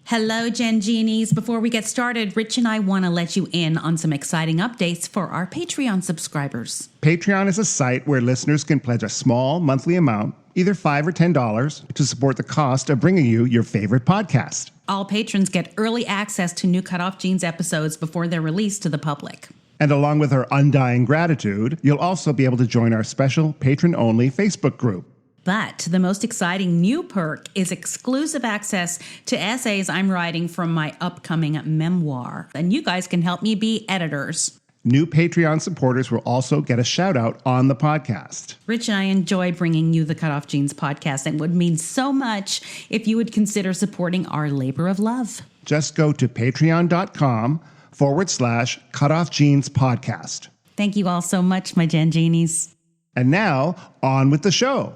Hello, Gen Genies. Before we get started, Rich and I want to let you in on some exciting updates for our Patreon subscribers. Patreon is a site where listeners can pledge a small monthly amount, either $5 or $10, to support the cost of bringing you your favorite podcast. All patrons get early access to new CutOff Jeans episodes before they're released to the public. And along with our undying gratitude, you'll also be able to join our special patron-only Facebook group. But the most exciting new perk is exclusive access to essays I'm writing from my upcoming memoir. And you guys can help me be editors. New Patreon supporters will also get a shout out on the podcast. Rich and I enjoy bringing you the CutOff Jeans podcast and would mean so much if you would consider supporting our labor of love. Just go to patreon.com/CutOff Jeans podcast. Thank you all so much, my Gen Genies. And now, on with the show.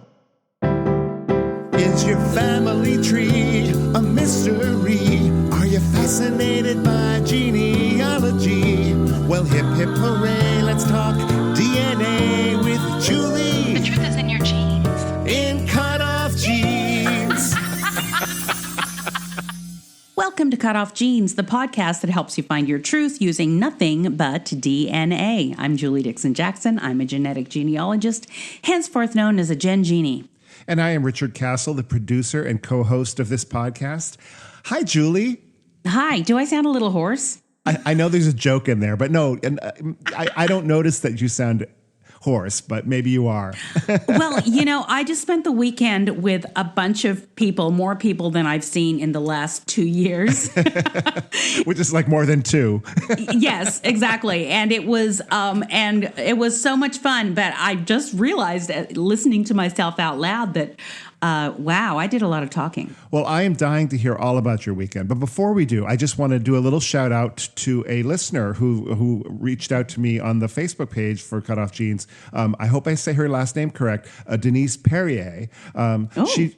Is your family tree a mystery? Are you fascinated by genealogy? Well, hip, hip, hooray, let's talk DNA with Julie. The truth is in your genes. In CutOff Jeans. Welcome to CutOff Jeans, the podcast that helps you find your truth using nothing but DNA. I'm Julie Dixon Jackson. I'm a genetic genealogist, henceforth known as a Gen Genie. And I am Richard Castle, the producer and co-host of this podcast. Hi, Julie. Hi. Do I sound a little hoarse? I know there's a joke in there, but no, and I don't notice that you sound hoarse, but maybe you are. Well, I just spent the weekend with a bunch of people, more people than I've seen in the last 2 years. Which is like more than two. Yes, exactly. And it was so much fun. But I just realized, listening to myself out loud, that wow, I did a lot of talking. Well, I am dying to hear all about your weekend. But before we do, I just want to do a little shout out to a listener who reached out to me on the Facebook page for CutOff Jeans. I hope I say her last name correct. Denise Perrier.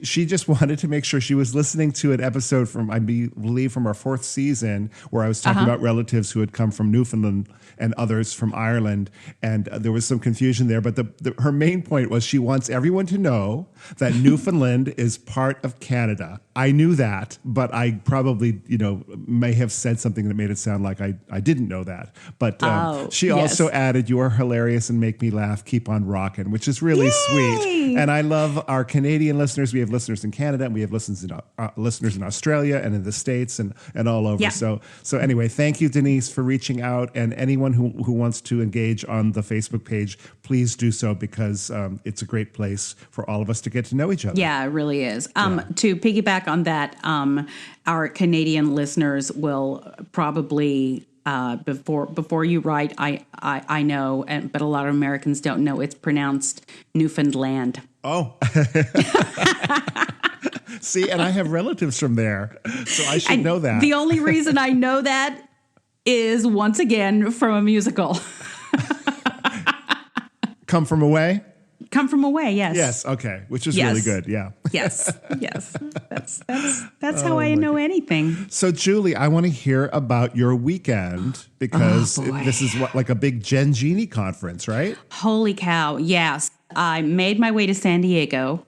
She just wanted to make sure she was listening to an episode from, I believe, from our 4th season, where I was talking about relatives who had come from Newfoundland and others from Ireland. And there was some confusion there. But her main point was she wants everyone to know that Newfoundland is part of Canada. I knew that, but I probably, may have said something that made it sound like I didn't know that. But she also added, "You are hilarious and make me laugh. Keep on rocking," which is really sweet. And I love our Canadian listeners. We have listeners in Canada, and we have listeners in Australia and in the States and all over. Yeah. So anyway, thank you, Denise, for reaching out. And anyone who wants to engage on the Facebook page, please do so, because it's a great place for all of us to get to know each other. Yeah, it really is. To piggyback on that, our Canadian listeners will probably before you write, I know, but a lot of Americans don't know, it's pronounced Newfoundland. Oh. See, and I have relatives from there, so I should know that. The only reason I know that is, once again, from a musical. Come From Away? Come From Away, yes. Yes, okay, which is really good, yeah. Yes. That's how I know anything. So, Julie, I want to hear about your weekend, because this is like a big Gen Genie conference, right? Holy cow, yes. I made my way to San Diego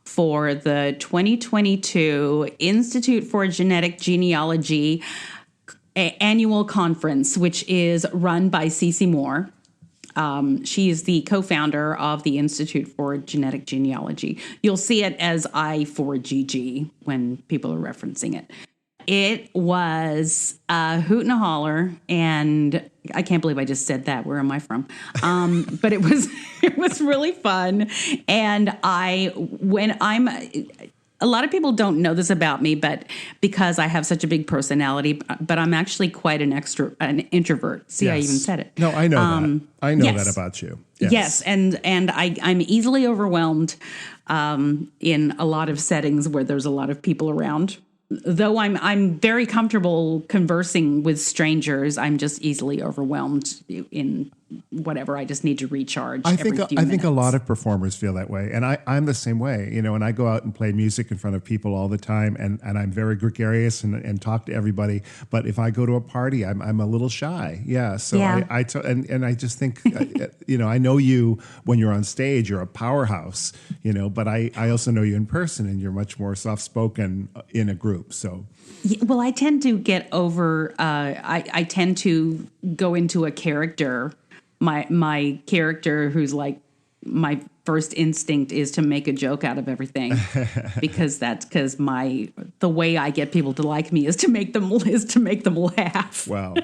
for the 2022 Institute for Genetic Genealogy annual conference, which is run by Cece Moore. She is the co-founder of the Institute for Genetic Genealogy. You'll see it as I4GG when people are referencing it. It was a hoot and a holler, and I can't believe I just said that. Where am I from? But it was really fun. And a lot of people don't know this about me, but because I have such a big personality, but I'm actually quite an introvert. See, I even said it. No, I know that. I know that about you. Yes, and I'm easily overwhelmed in a lot of settings where there's a lot of people around. Though I'm very comfortable conversing with strangers, I'm just easily overwhelmed in whatever. I just need to recharge. I every think few I think a minutes. lot of performers feel that way, and I'm the same way. And I go out and play music in front of people all the time, and I'm very gregarious and talk to everybody. But if I go to a party, I'm a little shy. Yeah. So Yeah. and I just think I know you when you're on stage, you're a powerhouse. But I also know you in person, and you're much more soft spoken in a group. So. Yeah, well, I tend to get over. I tend to go into a character. My character, who's like, my first instinct is to make a joke out of everything, because the way I get people to like me is to make them laugh. Wow.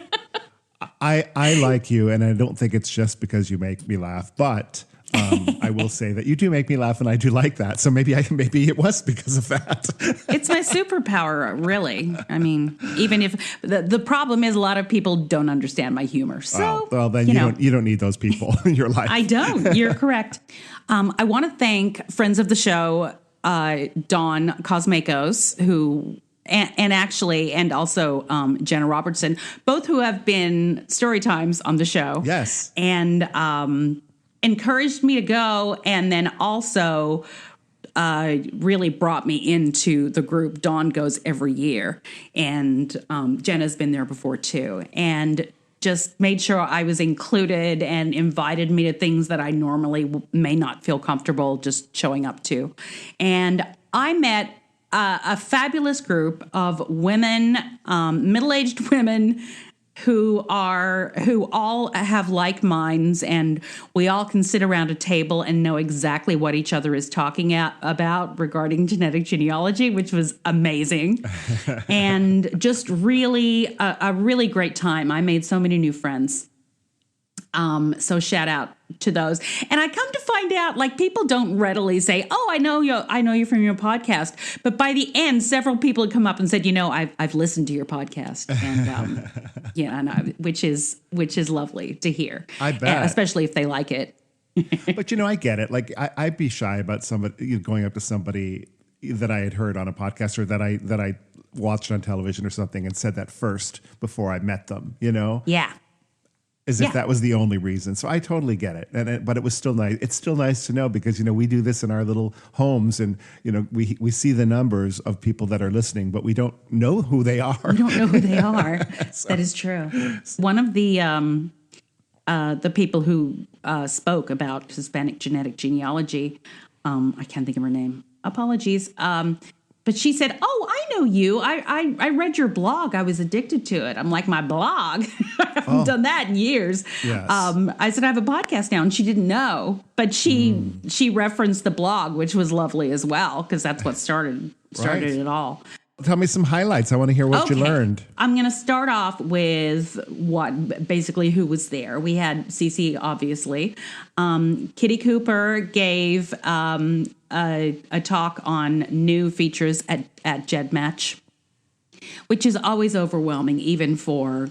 I like you, and I don't think it's just because you make me laugh, but I will say that you do make me laugh, and I do like that. So maybe it was because of that. It's my superpower, really. I mean, even if the problem is a lot of people don't understand my humor. So, well, then you don't need those people in your life. I don't. You're correct. I want to thank friends of the show, Dawn Cosmakos, who and also Jenna Robertson, both who have been story times on the show. Yes. And encouraged me to go, and then also really brought me into the group. Dawn goes every year, and Jenna's been there before too, and just made sure I was included and invited me to things that I normally may not feel comfortable just showing up to. And I met a fabulous group of women, middle-aged women, who all have like minds, and we all can sit around a table and know exactly what each other is talking about regarding genetic genealogy, which was amazing. And just really a really great time. I made so many new friends. So shout out to those. And I come to find out, like, people don't readily say, "Oh, I know you from your podcast." But by the end, several people had come up and said, "I've listened to your podcast," and which is lovely to hear. I bet, especially if they like it. But I get it. Like, I'd be shy about somebody going up to somebody that I had heard on a podcast, or that I watched on television or something, and said that first before I met them. Yeah. As if that was the only reason. So I totally get it. But it was still nice. It's still nice to know, because, we do this in our little homes, and, we see the numbers of people that are listening, but we don't know who they are. We don't know who they are. So. That is true. One of the people who spoke about Hispanic genetic genealogy, I can't think of her name. Apologies. But she said, "Oh, I know you. I read your blog. I was addicted to it." I'm like, "My blog? I haven't done that in years." Yes. I said, "I have a podcast now," and she didn't know. But she referenced the blog, which was lovely as well, because that's what started it all. Tell me some highlights. I want to hear what you learned. I'm going to start off with who was there. We had Cece, obviously. Kitty Cooper gave a talk on new features at GEDmatch, which is always overwhelming, even for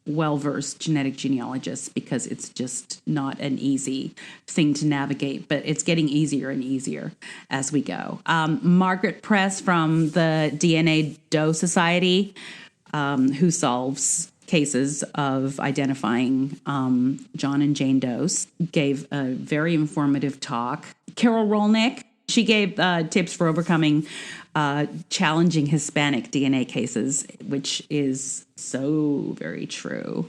well-versed genetic genealogists, because it's just not an easy thing to navigate, but it's getting easier and easier as we go. Margaret Press from the DNA Doe Society, who solves cases of identifying John and Jane Does, gave a very informative talk. Carol Rolnick, she gave tips for overcoming challenging Hispanic DNA cases, which is so very true.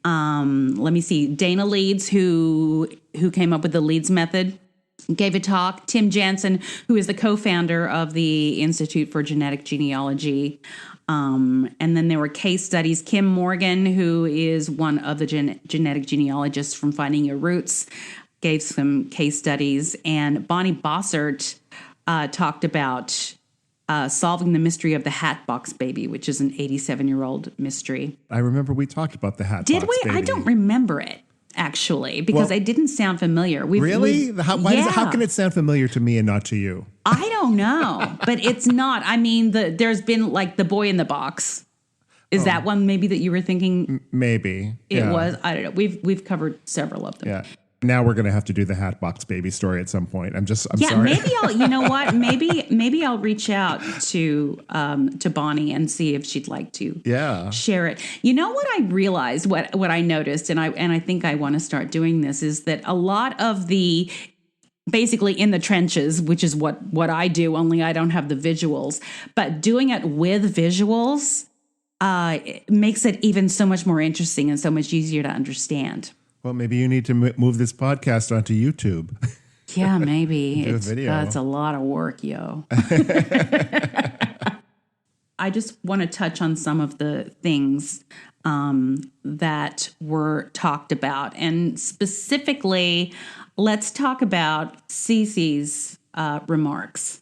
Let me see. Dana Leeds, who came up with the Leeds method, gave a talk. Tim Jansen, who is the co-founder of the Institute for Genetic Genealogy. And then there were case studies. Kim Morgan, who is one of the genetic genealogists from Finding Your Roots, gave some case studies. And Bonnie Bossert talked about solving the mystery of the Hatbox Baby, which is an 87-year-old mystery. I remember we talked about the Hatbox Baby. Did we? Baby. I don't remember it, actually, because it didn't sound familiar. Really? How can it sound familiar to me and not to you? I don't know, but it's not. I mean, there's been like The Boy in the Box. Is that one maybe that you were thinking? Maybe. It was. I don't know. We've covered several of them. Yeah. Now we're going to have to do the Hatbox Baby story at some point. I'm sorry. Maybe I'll, you know what? Maybe I'll reach out to Bonnie and see if she'd like to share it. You know what I realized, what I noticed, and I think I want to start doing this, is that a lot of the, basically in the trenches, which is what I do, only I don't have the visuals, but doing it with visuals it makes it even so much more interesting and so much easier to understand. Well, maybe you need to move this podcast onto YouTube. Yeah, maybe. Do a video. It's a lot of work, yo. I just want to touch on some of the things that were talked about. And specifically, let's talk about Cece's remarks.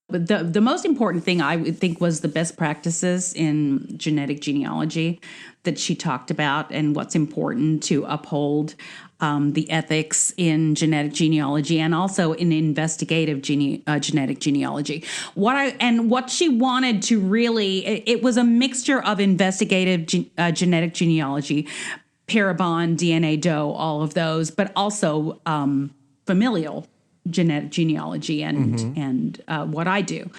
But the most important thing I would think was the best practices in genetic genealogy that she talked about, and what's important to uphold the ethics in genetic genealogy and also in investigative genetic genealogy. What she wanted to really, it was a mixture of investigative genetic genealogy, Parabon, DNA Doe, all of those, but also familial genetic genealogy and what I do.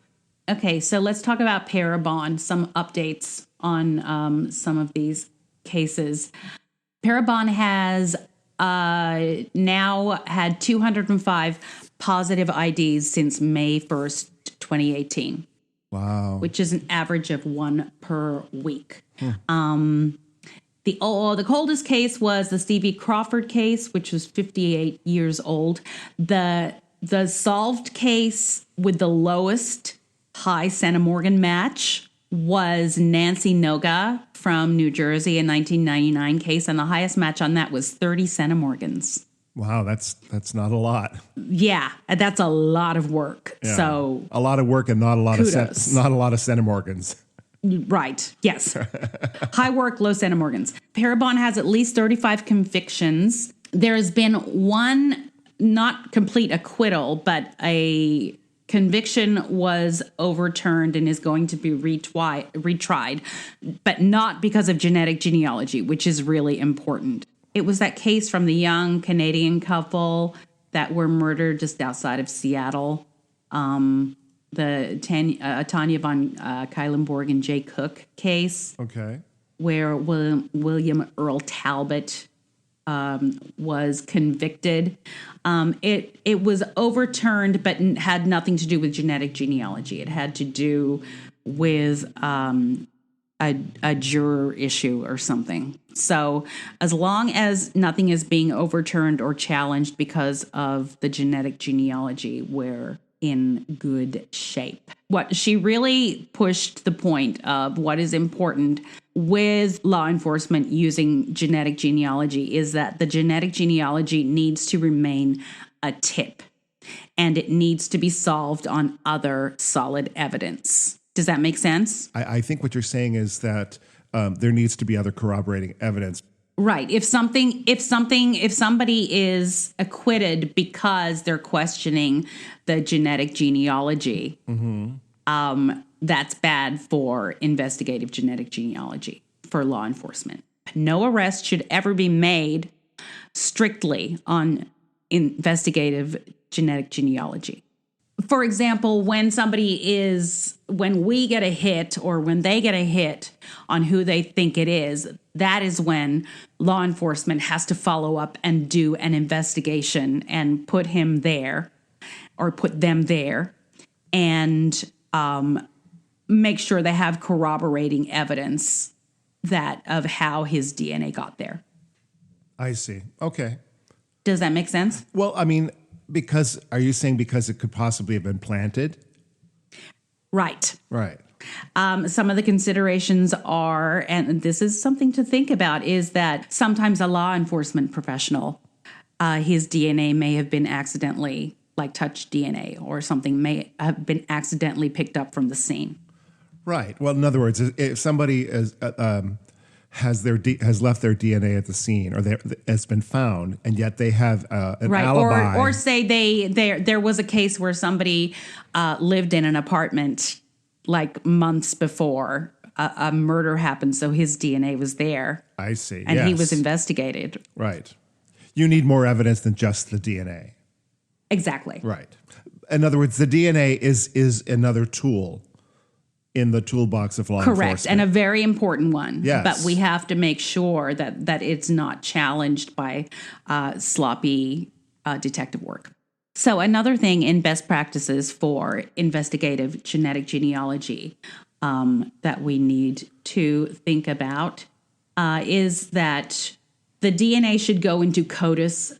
Okay, so let's talk about Parabon, some updates on some of these cases. Parabon has now had 205 positive IDs since May 1st, 2018. Wow. Which is an average of one per week. The coldest case was the Stevie Crawford case, which was 58 years old. The solved case with the lowest high centimorgan match was Nancy Noga from New Jersey, a 1999 case, and the highest match on that was 30 centimorgans. Wow, that's not a lot. Yeah, that's a lot of work. Yeah. So a lot of work and not a lot kudos. of not a lot of centimorgans. Right. Yes. High work, low centimorgans. Parabon has at least 35 convictions. There has been one not complete acquittal, but a conviction was overturned and is going to be retried, but not because of genetic genealogy, which is really important. It was that case from the young Canadian couple that were murdered just outside of Seattle. The Tanya von Keilenborg and Jay Cook case. Okay. Where William Earl Talbot was convicted. It was overturned, but had nothing to do with genetic genealogy. It had to do with a juror issue or something. So as long as nothing is being overturned or challenged because of the genetic genealogy, we're in good shape. What she really pushed the point of what is important with law enforcement using genetic genealogy is that the genetic genealogy needs to remain a tip, and it needs to be solved on other solid evidence. Does that make sense? I think what you're saying is that there needs to be other corroborating evidence. Right. If somebody is acquitted because they're questioning the genetic genealogy, that's bad for investigative genetic genealogy for law enforcement. No arrest should ever be made strictly on investigative genetic genealogy. For example, when we get a hit or when they get a hit on who they think it is, that is when law enforcement has to follow up and do an investigation and put him there or put them there and make sure they have corroborating evidence of how his DNA got there. I see. Okay. Does that make sense? Well, I mean, are you saying because it could possibly have been planted? Right. Right. Some of the considerations are, and this is something to think about, is that sometimes a law enforcement professional, his DNA may have been accidentally, like touch DNA or something may have been accidentally picked up from the scene. Right. Well, in other words, if somebody has left their DNA at the scene, or has been found, and yet they have an alibi, or say there was a case where somebody lived in an apartment like months before a murder happened, so his DNA was there. I see, and he was investigated. Right. You need more evidence than just the DNA. Exactly. Right. In other words, the DNA is another tool in the toolbox of law Correct, enforcement. and a very important one. Yes. But we have to make sure that it's not challenged by sloppy detective work. So another thing in best practices for investigative genetic genealogy that we need to think about is that the DNA should go into CODIS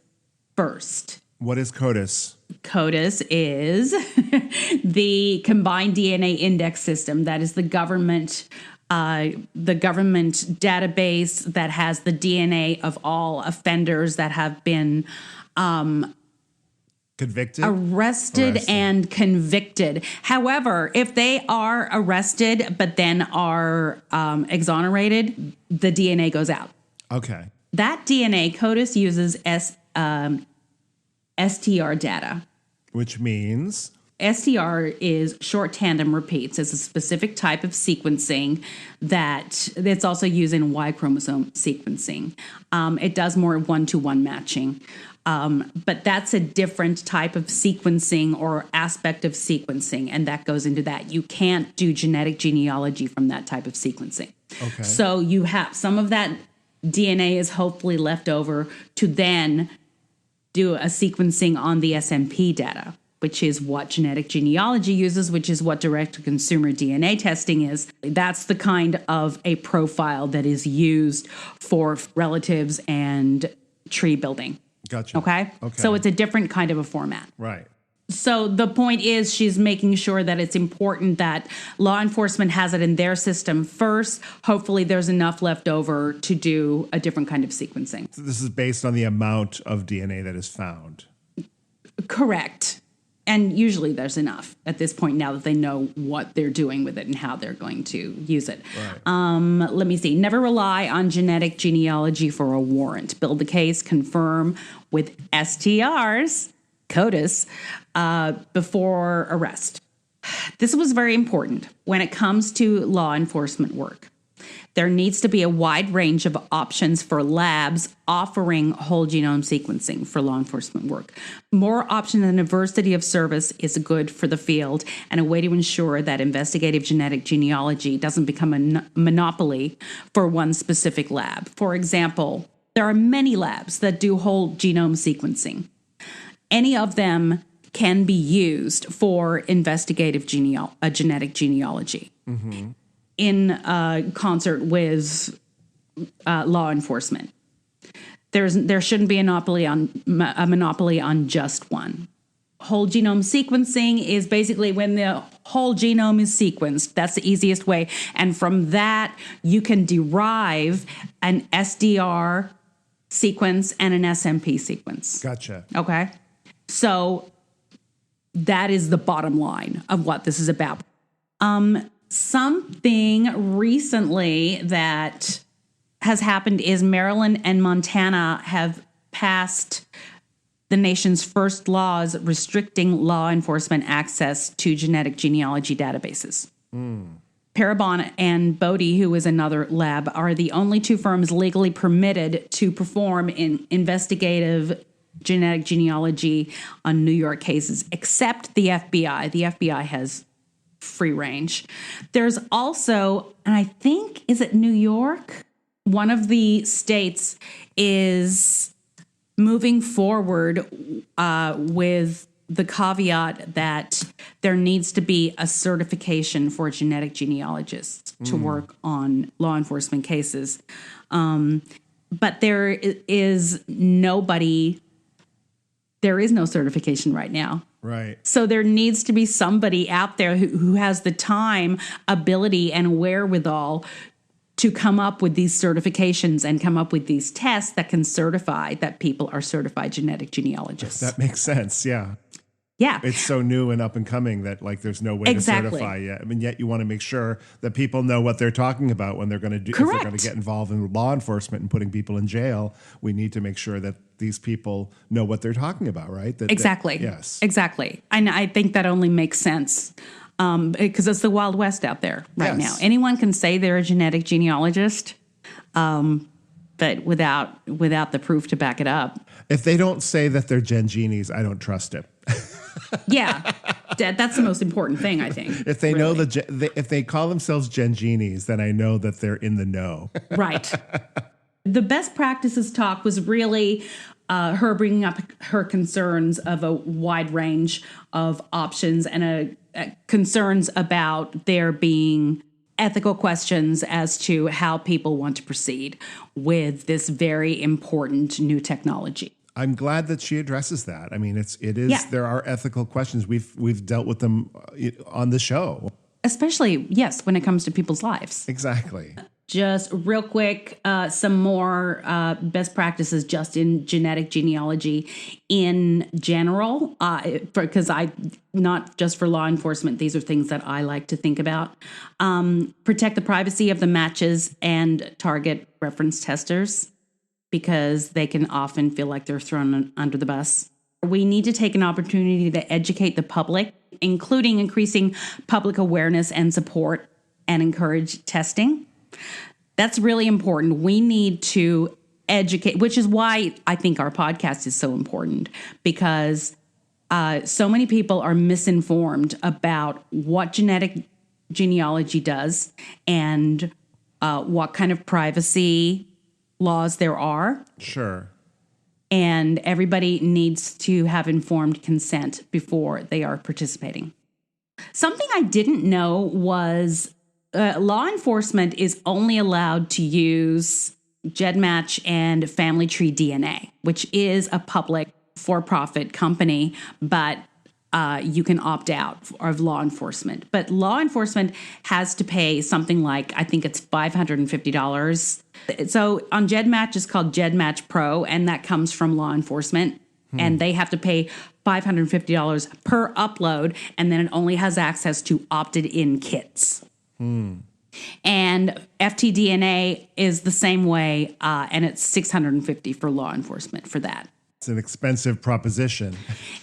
first. What is CODIS? CODIS is the combined DNA index system. That is the government database that has the DNA of all offenders that have been Convicted? arrested and convicted. However, if they are arrested but then are exonerated, the DNA goes out. Okay. That DNA, CODIS uses STR data. Which means? STR is short tandem repeats. It's a specific type of sequencing that's also used in Y chromosome sequencing. It does more one-to-one matching. But that's a different type of sequencing or aspect of sequencing, and that goes into that. You can't do genetic genealogy from that type of sequencing. Okay. So you have some of that DNA is hopefully left over to then do a sequencing on the SMP data, which is what genetic genealogy uses, which is what direct-to-consumer DNA testing is. That's the kind of a profile that is used for relatives and tree building. Gotcha. Okay? So it's a different kind of a format. Right. So the point is she's making sure that it's important that law enforcement has it in their system first. Hopefully there's enough left over to do a different kind of sequencing. So this is based on the amount of DNA that is found. Correct. And usually there's enough at this point now that they know what they're doing with it and how they're going to use it. Right. Let me see. Never rely on genetic genealogy for a warrant. Build the case, confirm with STRs, CODIS, before arrest. This was very important when it comes to law enforcement work. There needs to be a wide range of options for labs offering whole genome sequencing for law enforcement work. More options and diversity of service is good for the field and a way to ensure that investigative genetic genealogy doesn't become a monopoly for one specific lab. For example, there are many labs that do whole genome sequencing. Any of them can be used for investigative genetic genealogy. Mm-hmm. In concert with law enforcement. There shouldn't be a monopoly on just one. Whole genome sequencing is basically when the whole genome is sequenced. That's the easiest way. And from that, you can derive an SDR sequence and an SMP sequence. Gotcha. Okay? So that is the bottom line of what this is about. Something recently that has happened is Maryland and Montana have passed the nation's first laws restricting law enforcement access to genetic genealogy databases. Parabon and Bodie, who is another lab, are the only two firms legally permitted to perform in investigative genetic genealogy on New York cases, except the FBI. The FBI has free range. There's also, and I think, is it New York? One of the states is moving forward with the caveat that there needs to be a certification for genetic genealogists to work on law enforcement cases. But there is no certification right now. Right. So there needs to be somebody out there who has the time, ability, and wherewithal to come up with these certifications and come up with these tests that can certify that people are certified genetic genealogists. That makes sense. Yeah. Yeah. It's so new and up and coming that there's no way to certify yet. I mean, yet you want to make sure that people know what they're talking about when they're going to do. Correct. If they're going to get involved in law enforcement and putting people in jail. We need to make sure that these people know what they're talking about, right? Exactly. Yes. Exactly. And I think that only makes sense because it's the Wild West out there right now. Anyone can say they're a genetic genealogist. but without the proof to back it up. If they don't say that they're Gen Genies, I don't trust it. Yeah, that's the most important thing, I think. If they know if they call themselves Gen Genies, then I know that they're in the know. Right. The best practices talk was really her bringing up her concerns of a wide range of options and concerns about there being ethical questions as to how people want to proceed with this very important new technology. I'm glad that she addresses that. I mean, there are ethical questions. We've dealt with them on the show. Especially, yes, when it comes to people's lives. Exactly. Just real quick, some more best practices just in genetic genealogy in general, because not just for law enforcement, these are things that I like to think about. Protect the privacy of the matches and target reference testers, because they can often feel like they're thrown under the bus. We need to take an opportunity to educate the public, including increasing public awareness and support, and encourage testing. That's really important. We need to educate, which is why I think our podcast is so important, because so many people are misinformed about what genetic genealogy does and what kind of privacy laws there are. Sure. And everybody needs to have informed consent before they are participating. Something I didn't know was law enforcement is only allowed to use GEDmatch and Family Tree DNA, which is a public for-profit company, but you can opt out of law enforcement. But law enforcement has to pay something like, I think it's $550. So on GEDmatch, it's called GEDmatch Pro, and that comes from law enforcement. And they have to pay $550 per upload, and then it only has access to opted-in kits. And FTDNA is the same way, and it's $650 for law enforcement for that. It's an expensive proposition.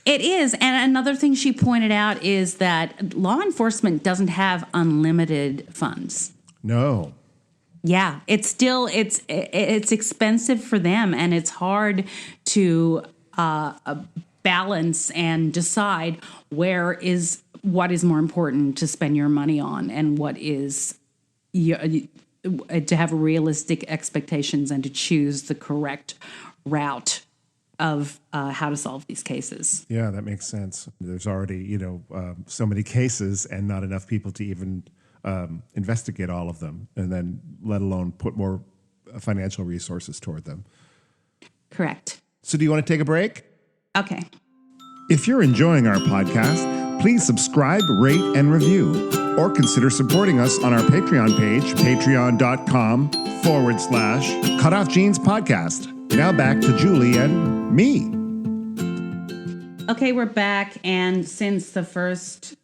It is. And another thing she pointed out is that law enforcement doesn't have unlimited funds. No. Yeah, it's expensive for them, and it's hard to balance and decide what is more important to spend your money on, and what is to have realistic expectations and to choose the correct route of how to solve these cases. Yeah, that makes sense. There's already, so many cases and not enough people to even investigate all of them, and then let alone put more financial resources toward them. Correct. So do you want to take a break? Okay. If you're enjoying our podcast, please subscribe, rate, and review, or consider supporting us on our Patreon page, patreon.com/CutOff Genes Podcast. Now back to Julie and me. Okay, we're back, and since the first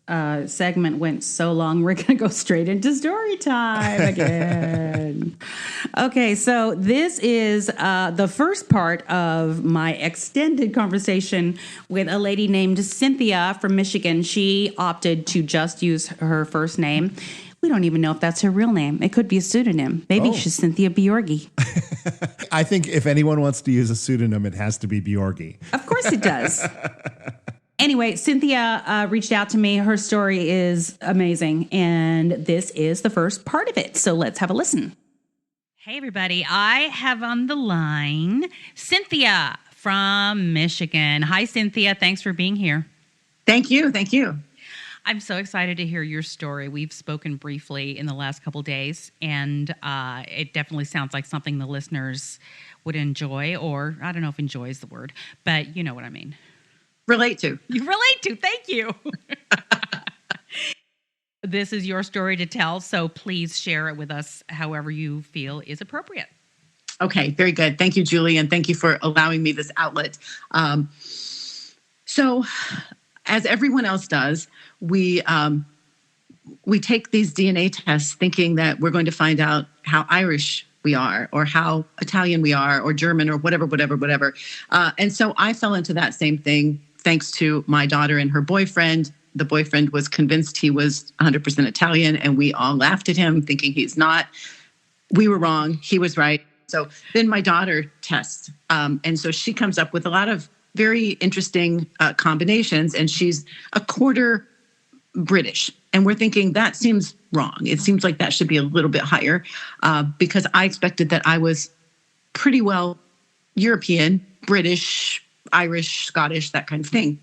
segment went so long, we're going to go straight into story time again. Okay, so this is the first part of my extended conversation with a lady named Cynthia from Michigan. She opted to just use her first name. We don't even know if that's her real name. It could be a pseudonym. Maybe she's Cynthia Bjorgi. I think if anyone wants to use a pseudonym, it has to be Bjorgi. Of course it does. Anyway, Cynthia reached out to me. Her story is amazing, and this is the first part of it. So let's have a listen. Hey, everybody. I have on the line Cynthia from Michigan. Hi, Cynthia. Thanks for being here. Thank you. Thank you. I'm so excited to hear your story. We've spoken briefly in the last couple days, and it definitely sounds like something the listeners would enjoy, or I don't know if enjoy is the word, but you know what I mean. Relate to. You relate to. Thank you. This is your story to tell, so please share it with us however you feel is appropriate. Okay, very good. Thank you, Julie, and thank you for allowing me this outlet. So, as everyone else does, we take these DNA tests thinking that we're going to find out how Irish we are, or how Italian we are, or German, or whatever. And so I fell into that same thing thanks to my daughter and her boyfriend. The boyfriend was convinced he was 100% Italian, and we all laughed at him thinking he's not. We were wrong. He was right. So then my daughter tests. And so she comes up with a lot of very interesting combinations, and she's a quarter British. And we're thinking that seems wrong. It seems like that should be a little bit higher because I expected that I was pretty well European, British, Irish, Scottish, that kind of thing.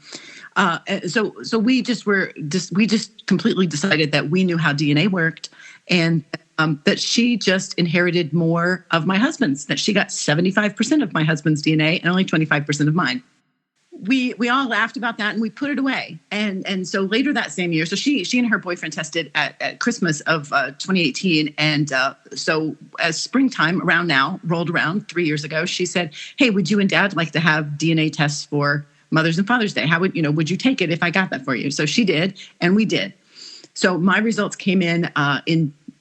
So we just completely decided that we knew how DNA worked, and that she just inherited more of my husband's, that she got 75% of my husband's DNA and only 25% of mine. We all laughed about that and we put it away. And so later that same year, so she and her boyfriend tested at Christmas of 2018. And so as springtime rolled around 3 years ago, she said, hey, would you and Dad like to have DNA tests for Mother's and Father's Day? How would you take it if I got that for you? So she did, and we did. So my results came in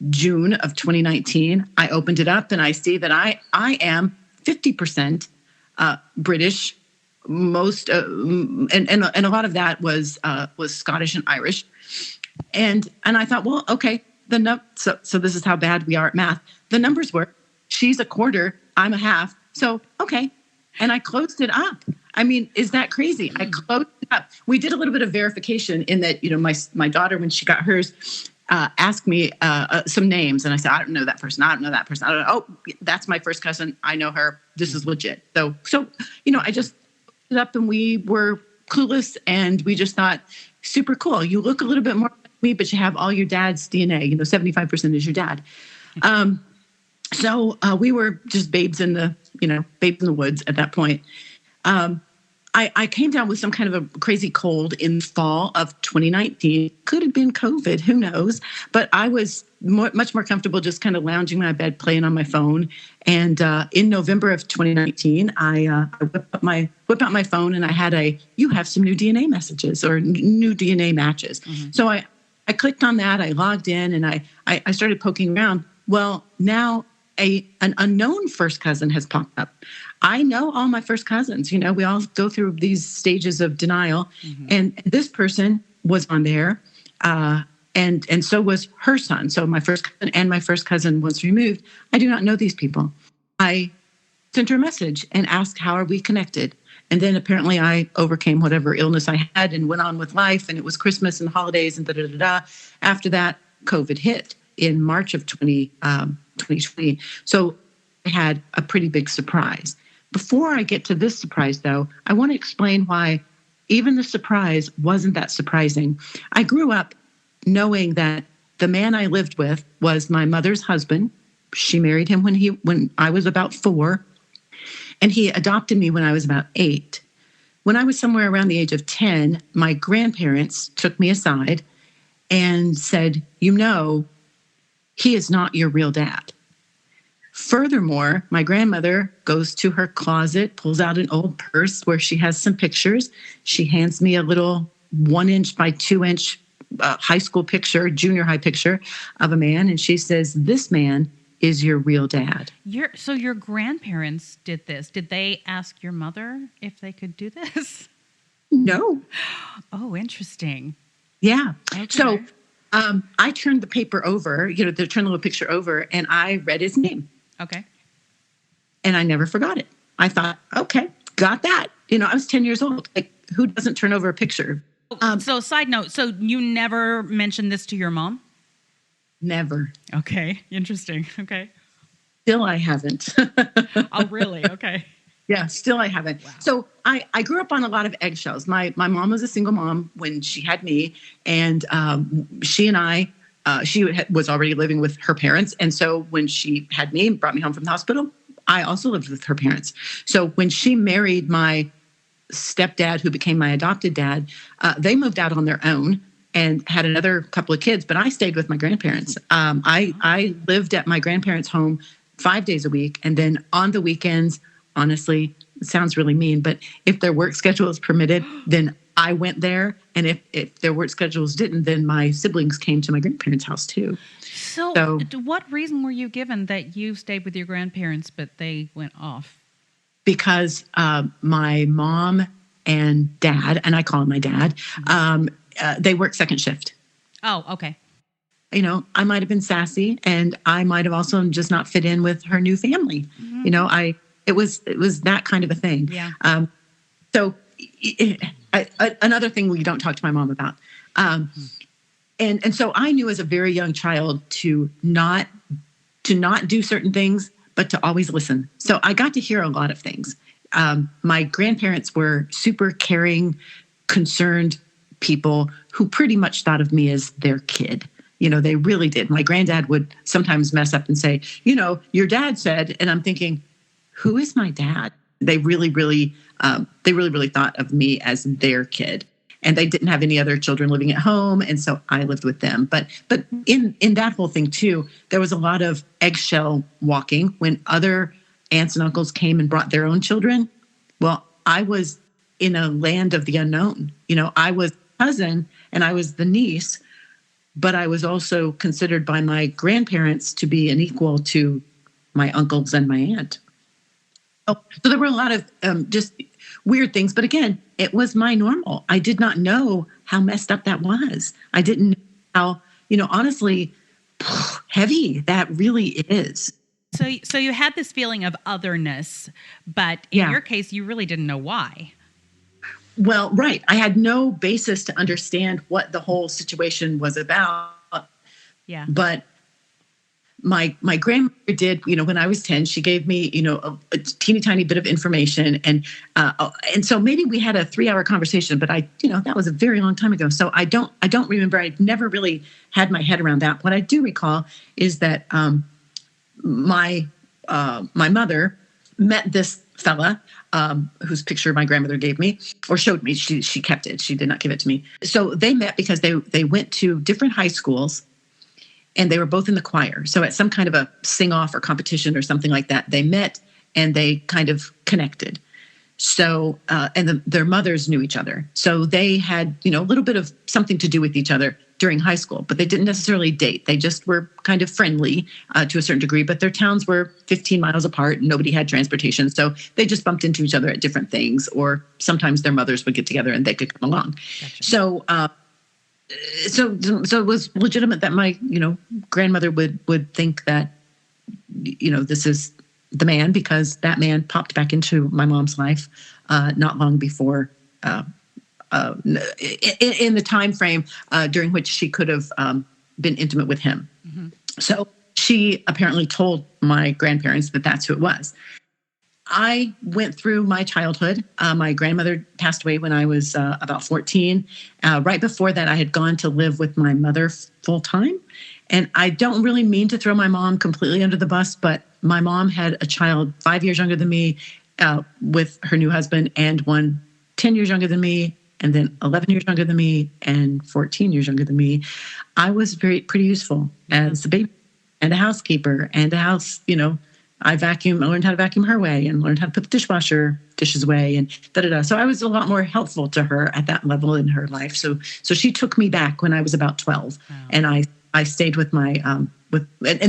June of 2019. I opened it up and I see that I am 50% British. Most and a lot of that was Scottish and Irish, and I thought, well, okay, so this is how bad we are at math. The numbers were, she's a quarter, I'm a half, so okay, and I closed it up. I mean, is that crazy? I closed it up. We did a little bit of verification in that, my daughter, when she got hers, asked me some names, and I said, I don't know that person. I don't know that person. I don't know. Oh, that's my first cousin. I know her. This is legit. So I just up, and we were clueless, and we just thought, super cool. You look a little bit more like me, but you have all your dad's DNA. 75% is your dad. So we were just babes in the woods at that point. I came down with some kind of a crazy cold in fall of 2019. Could have been COVID, who knows? But I was much more comfortable just kind of lounging in my bed, playing on my phone. And in November of 2019, I whipped out my phone, and I had you have some new DNA messages or new DNA matches. Mm-hmm. So I clicked on that. I logged in, and I started poking around. Well, now an unknown first cousin has popped up. I know all my first cousins. We all go through these stages of denial. Mm-hmm. And this person was on there, and so was her son. So my first cousin and my first cousin was removed. I do not know these people. I sent her a message and asked, how are we connected? And then apparently I overcame whatever illness I had and went on with life. And it was Christmas and holidays and da-da-da-da. After that, COVID hit in March of 2020. So I had a pretty big surprise. Before I get to this surprise, though, I want to explain why even the surprise wasn't that surprising. I grew up knowing that the man I lived with was my mother's husband. She married him when I was about 4, and he adopted me when I was about 8. When I was somewhere around the age of 10, my grandparents took me aside and said, he is not your real dad. Furthermore, my grandmother goes to her closet, pulls out an old purse where she has some pictures. She hands me a little 1-inch by 2-inch high school picture, junior high picture of a man. And she says, this man is your real dad. So your grandparents did this. Did they ask your mother if they could do this? No. Oh, interesting. Yeah. Okay. So I turned the paper over, they turned the little picture over, and I read his name. Okay. And I never forgot it. I thought, okay, got that. I was 10 years old. Like, who doesn't turn over a picture? So side note, so you never mentioned this to your mom? Never. Okay. Interesting. Okay. Still, I haven't. Oh, really? Okay. Yeah, still I haven't. Wow. So I grew up on a lot of eggshells. My mom was a single mom when she had me, and she and I, she was already living with her parents. And so when she had me and brought me home from the hospital, I also lived with her parents. So when she married my stepdad, who became my adopted dad, they moved out on their own and had another couple of kids, but I stayed with my grandparents. I lived at my grandparents' home 5 days a week. And then on the weekends, honestly, it sounds really mean, but if their work schedules permitted, then I went there. And if their work schedules didn't, then my siblings came to my grandparents' house too. So what reason were you given that you stayed with your grandparents, but they went off? Because my mom and dad, and I call him my dad, they work second shift. Oh, okay. I might have been sassy, and I might have also just not fit in with her new family. It was that kind of a thing. Yeah. So another thing we don't talk to my mom about. And so I knew as a very young child to not do certain things, but to always listen. So I got to hear a lot of things. My grandparents were super caring, concerned people who pretty much thought of me as their kid. They really did. My granddad would sometimes mess up and say, your dad said, and I'm thinking, who is my dad? They really, really thought of me as their kid. And they didn't have any other children living at home. And so I lived with them. But in that whole thing too, there was a lot of eggshell walking when other aunts and uncles came and brought their own children. Well, I was in a land of the unknown. I was cousin and I was the niece, but I was also considered by my grandparents to be an equal to my uncles and my aunt. So there were a lot of just weird things. But again, it was my normal. I did not know how messed up that was. I didn't know how, honestly, heavy that really is. So you had this feeling of otherness, but in your case, you really didn't know why. Well, right. I had no basis to understand what the whole situation was about. Yeah. But my grandmother did, when I was 10, she gave me, a teeny tiny bit of information. And so maybe we had a 3-hour conversation, but that was a very long time ago. So I don't remember. I never really had my head around that. What I do recall is that my mother met this fella whose picture my grandmother gave me or showed me. She kept it. She did not give it to me. So they met because they went to different high schools. And they were both in the choir. So at some kind of a sing-off or competition or something like that, they met and they kind of connected. So, their mothers knew each other. So they had, a little bit of something to do with each other during high school, but they didn't necessarily date. They just were kind of friendly to a certain degree, but their towns were 15 miles apart and nobody had transportation. So they just bumped into each other at different things, or sometimes their mothers would get together and they could come along. Gotcha. So it was legitimate that my, grandmother would think that, this is the man, because that man popped back into my mom's life not long before, in the time frame during which she could have been intimate with him. Mm-hmm. So she apparently told my grandparents that that's who it was. I went through my childhood. My grandmother passed away when I was about 14. Right before that, I had gone to live with my mother full time. And I don't really mean to throw my mom completely under the bus, but my mom had a child 5 years younger than me with her new husband, and one 10 years younger than me, and then 11 years younger than me, and 14 years younger than me. I was pretty useful as a baby and a housekeeper and a house, I learned how to vacuum her way and learned how to put the dishwasher dishes away and da-da-da. So I was a lot more helpful to her at that level in her life. So she took me back when I was about 12. Wow. And I stayed with my, and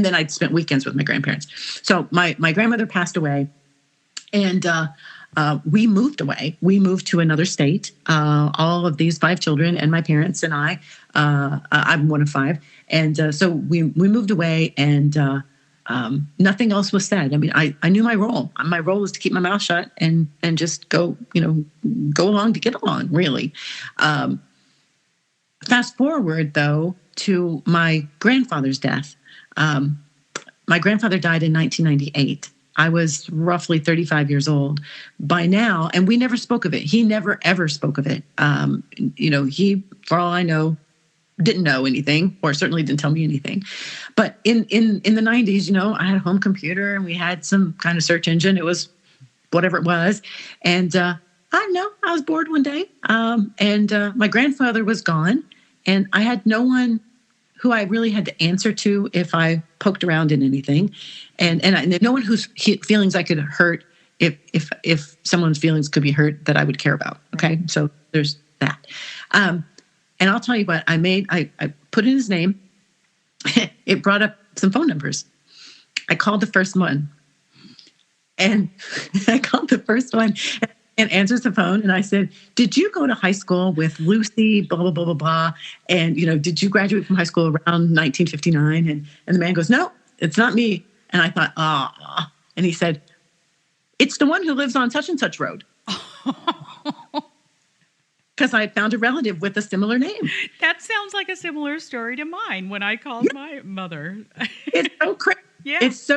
then I'd spent weekends with my grandparents. So my grandmother passed away, and we moved away. We moved to another state, all of these 5 children and my parents and I'm one of 5. And so we moved away, and nothing else was said. I mean, I knew my role. My role was to keep my mouth shut and just go along to get along, really. Fast forward, though, to my grandfather's death. My grandfather died in 1998. I was roughly 35 years old by now, and we never spoke of it. He never, ever spoke of it. He, for all I know, didn't know anything, or certainly didn't tell me anything. But in the 90s, I had a home computer and we had some kind of search engine. It was whatever it was. And I was bored one day. And my grandfather was gone, and I had no one who I really had to answer to if I poked around in anything. And no one whose feelings I could hurt if someone's feelings could be hurt that I would care about. Okay. So there's that. And I'll tell you what, I put in his name. It brought up some phone numbers. I called the first one. And I called the first one. and answers the phone. And I said, did you go to high school with Lucy, blah, blah, blah, blah, blah. And, did you graduate from high school around 1959? And the man goes, no, it's not me. And I thought, ah. And he said, it's the one who lives on such and such road. Because I found a relative with a similar name. That sounds like a similar story to mine when I called my mother. It's so crazy. Yeah. It's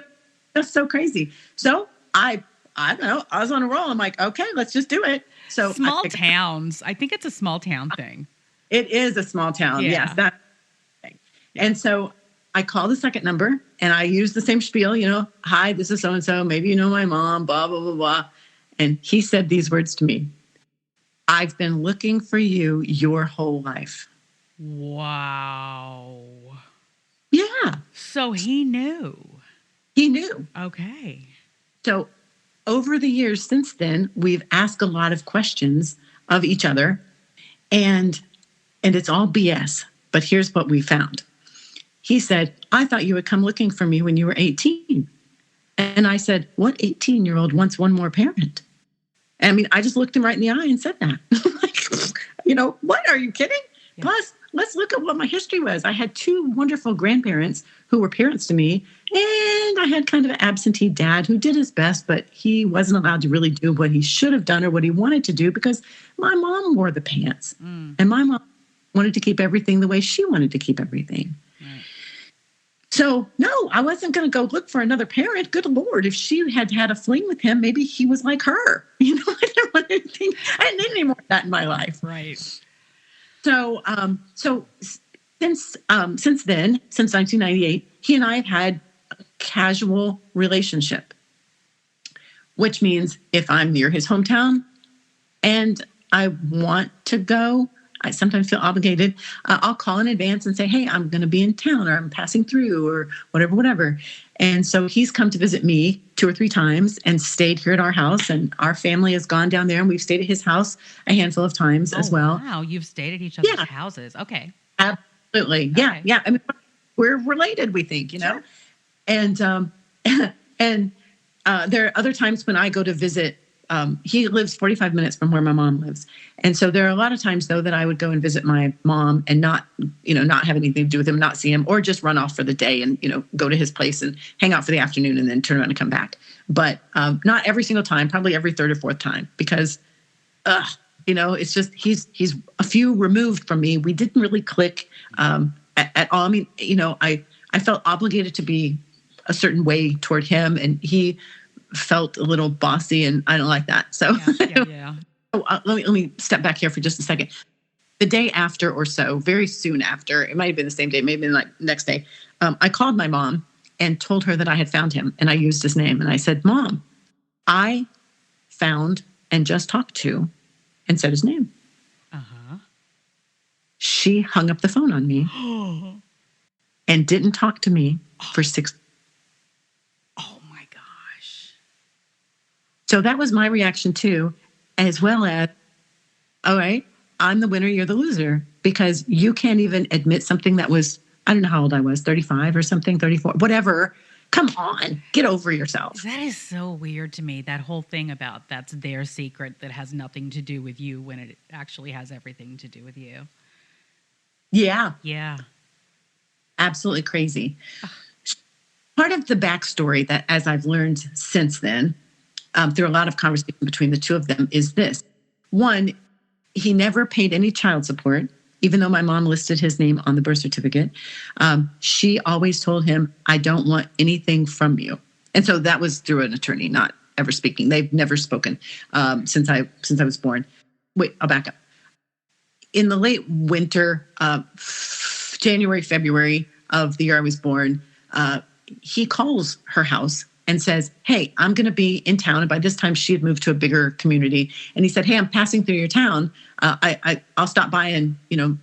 so crazy. So I don't know. I was on a roll. I'm like, okay, let's just do it. So small towns. I think it's a small town thing. It is a small town. Yeah. Yes. That thing. And so I call the second number and I use the same spiel, hi, this is so-and-so. Maybe you know my mom, blah, blah, blah, blah. And he said these words to me. I've been looking for you your whole life. Wow. Yeah. So he knew. He knew. Okay. So over the years since then, we've asked a lot of questions of each other, and it's all BS. But here's what we found. He said, I thought you would come looking for me when you were 18. And I said, what 18-year-old wants one more parent? I mean, I just looked him right in the eye and said that. What? Are you kidding? Yeah. Plus, let's look at what my history was. I had two wonderful grandparents who were parents to me, and I had kind of an absentee dad who did his best, but he wasn't allowed to really do what he should have done or what he wanted to do because my mom wore the pants. And my mom wanted to keep everything the way she wanted to keep everything. Right. So, no, I wasn't going to go look for another parent. Good Lord, if she had had a fling with him, maybe he was like her. I didn't want anything. I didn't need any more of that in my life. Right. So, since then, since 1998, he and I have had a casual relationship, which means if I'm near his hometown and I want to go, I sometimes feel obligated. I'll call in advance and say, hey, I'm going to be in town or I'm passing through or whatever. And so he's come to visit me 2 or 3 times and stayed here at our house. And our family has gone down there and we've stayed at his house a handful of times as well. Wow. You've stayed at each other's houses. Okay. Absolutely. Yeah. Okay. Yeah. I mean, we're related, we think, Sure. And there are other times when I go to visit. He lives 45 minutes from where my mom lives. And so there are a lot of times, though, that I would go and visit my mom and not have anything to do with him, not see him, or just run off for the day and, go to his place and hang out for the afternoon and then turn around and come back. But not every single time, probably every 3rd or 4th time, because, it's just he's a few removed from me. We didn't really click at all. I mean, I felt obligated to be a certain way toward him, and he felt a little bossy, and I don't like that. So yeah. Let me step back here for just a second. The day after or so, very soon after, it might have been the same day, maybe like next day, I called my mom and told her that I had found him, and I used his name. And I said, Mom, I found and just talked to, and said his name. Uh-huh. She hung up the phone on me and didn't talk to me for 6 months. So that was my reaction too, as well as, all right, I'm the winner, you're the loser, because you can't even admit something that was, I don't know how old I was, 35 or something, 34, whatever. Come on, get over yourself. That is so weird to me, that whole thing about that's their secret that has nothing to do with you when it actually has everything to do with you. Yeah. Yeah. Absolutely crazy. Part of the backstory that, as I've learned since then, through a lot of conversation between the two of them, is this. One, he never paid any child support, even though my mom listed his name on the birth certificate. She always told him, I don't want anything from you. And so that was through an attorney, not ever speaking. They've never spoken since I was born. Wait, I'll back up. In the late winter, January, February of the year I was born, he calls her house and says, hey, I'm going to be in town. And by this time, she had moved to a bigger community. And he said, hey, I'm passing through your town. I'll stop by and,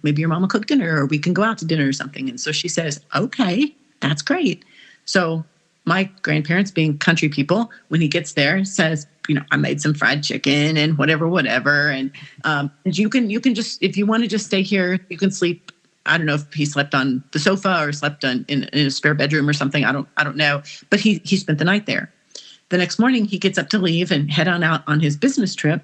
maybe your mom will cook dinner or we can go out to dinner or something. And so she says, okay, that's great. So my grandparents, being country people, when he gets there, says, I made some fried chicken and whatever. And you can just, if you want to just stay here, you can sleep. I don't know if he slept on the sofa or slept in a spare bedroom or something. I don't know. But he spent the night there. The next morning, he gets up to leave and head on out on his business trip.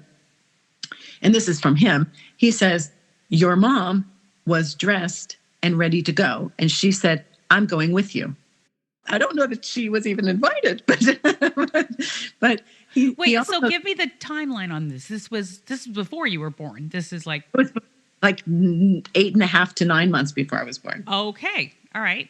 and this is from him. He says, your mom was dressed and ready to go. And she said, I'm going with you. I don't know that she was even invited, but he so give me the timeline on this. This was before you were born. This is like... It was like 8.5 to 9 months before I was born. Okay. All right.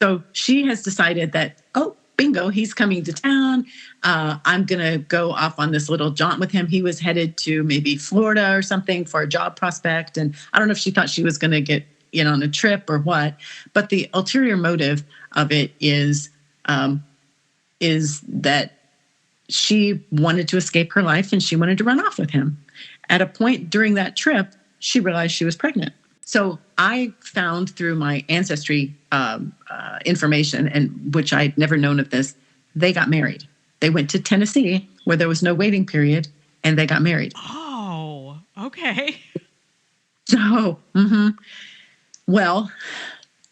So she has decided that, oh, bingo, he's coming to town. I'm going to go off on this little jaunt with him. He was headed to maybe Florida or something for a job prospect. And I don't know if she thought she was going to get in on a trip or what, but the ulterior motive of it is that she wanted to escape her life and she wanted to run off with him. At a point during that trip, she realized she was pregnant. So I found through my ancestry information, and which I'd never known of this, they got married. They went to Tennessee where there was no waiting period, and they got married. Oh, okay. So, well,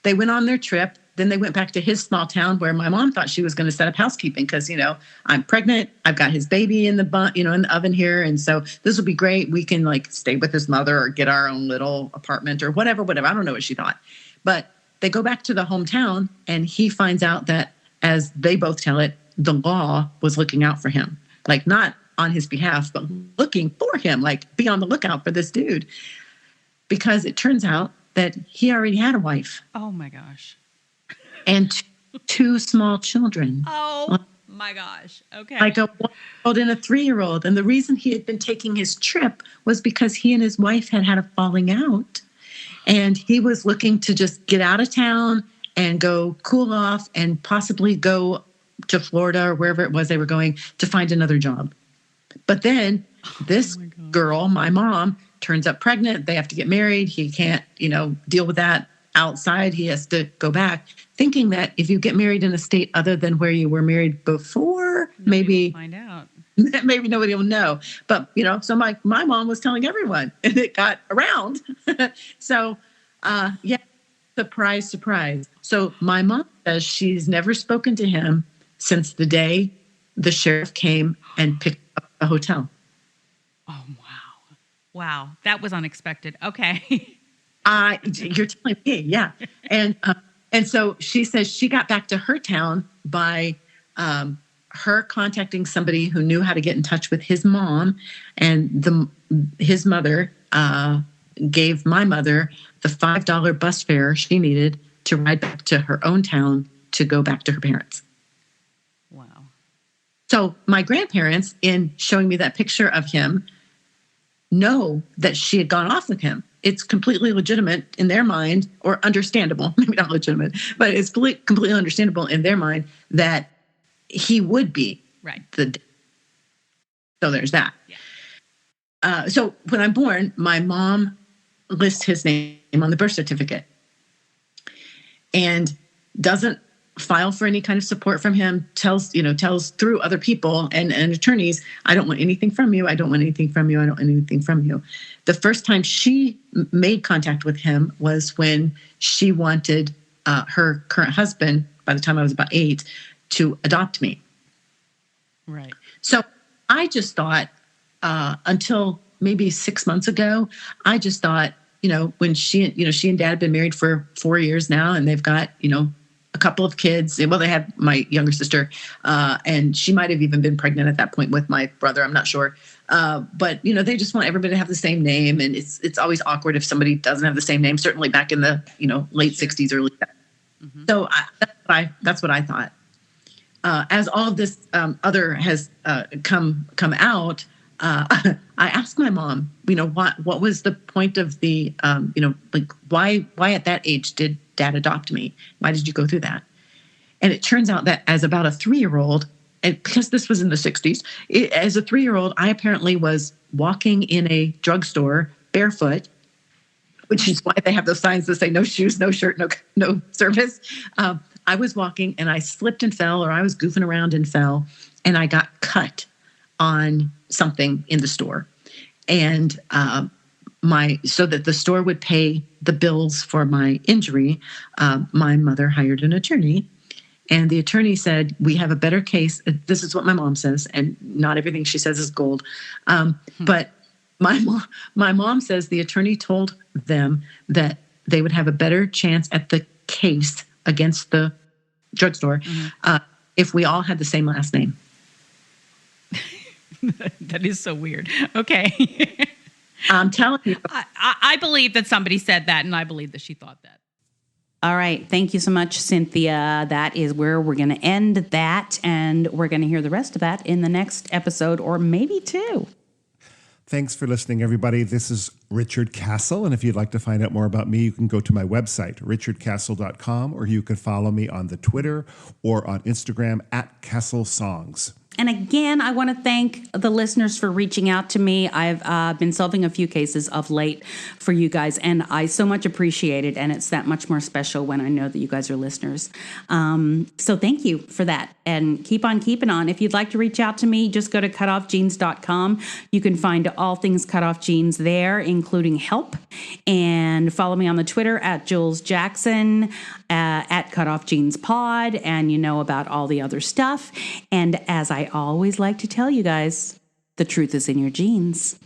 they went on their trip. Then they went back to his small town where my mom thought she was going to set up housekeeping because, I'm pregnant. I've got his baby in the in the oven here. And so this will be great. We can like stay with his mother or get our own little apartment or whatever. I don't know what she thought. But they go back to the hometown and he finds out that, as they both tell it, the law was looking out for him. Like not on his behalf, but looking for him, like be on the lookout for this dude. Because it turns out that he already had a wife. Oh my gosh. And two small children. Oh my gosh. Okay. Like a 1-year-old and a 3-year-old. And the reason he had been taking his trip was because he and his wife had a falling out. And he was looking to just get out of town and go cool off and possibly go to Florida or wherever it was they were going to find another job. But then this girl, my mom, turns up pregnant. They have to get married. He can't, deal with that outside. He has to go back, thinking that if you get married in a state other than where you were married before, maybe find out. Maybe nobody will know. But, so my mom was telling everyone and it got around. So, surprise, surprise. So my mom says she's never spoken to him since the day the sheriff came and picked up the hotel. Oh, wow. Wow. That was unexpected. Okay. You're telling me, yeah. And so she says she got back to her town by her contacting somebody who knew how to get in touch with his mom, and his mother gave my mother the $5 bus fare she needed to ride back to her own town to go back to her parents. Wow. So my grandparents, in showing me that picture of him, know that she had gone off with him. It's completely legitimate in their mind, or understandable, maybe not legitimate, but it's completely understandable in their mind that he would be right. So there's that. Yeah. So when I'm born, my mom lists his name on the birth certificate and doesn't file for any kind of support from him, tells through other people and attorneys, I don't want anything from you. I don't want anything from you. I don't want anything from you. The first time she made contact with him was when she wanted her current husband, by the time I was about 8, to adopt me. Right. So I just thought, until maybe 6 months ago, I just thought, when she and Dad have been married for 4 years now, and they've got, a couple of kids. Well, they have my younger sister, and she might have even been pregnant at that point with my brother. I'm not sure. But, they just want everybody to have the same name. And it's always awkward if somebody doesn't have the same name, certainly back in the, late 60s, early 70s. Mm-hmm. So that's what I thought. As all of this other has come out, I asked my mom, what was the point of the, why at that age did Dad adopt me? Why did you go through that? And it turns out that as about a 3-year-old, and because this was in the 60s, as a 3-year-old, I apparently was walking in a drugstore barefoot, which is why they have those signs that say no shoes, no shirt, no service. I was walking and I slipped and fell, or I was goofing around and fell, and I got cut on something in the store. And so that the store would pay the bills for my injury, my mother hired an attorney. And the attorney said, we have a better case. This is what my mom says, and not everything she says is gold. But My mom says the attorney told them that they would have a better chance at the case against the drugstore if we all had the same last name. That is so weird. Okay. I'm telling you. I believe that somebody said that, and I believe that she thought that. All right. Thank you so much, Cynthia. That is where we're going to end that, and we're going to hear the rest of that in the next episode, or maybe two. Thanks for listening, everybody. This is Richard Castle, and if you'd like to find out more about me, you can go to my website, richardcastle.com, or you can follow me on the Twitter or on Instagram @CastleSongs. And again, I want to thank the listeners for reaching out to me. I've been solving a few cases of late for you guys, and I so much appreciate it. And it's that much more special when I know that you guys are listeners. So thank you for that. And keep on keeping on. If you'd like to reach out to me, just go to cutoffjeans.com. You can find all things Cutoff Jeans there, including help. And follow me on the Twitter @JulesJackson, @CutOffJeansPod, and you know about all the other stuff. And as I always like to tell you guys, the truth is in your jeans.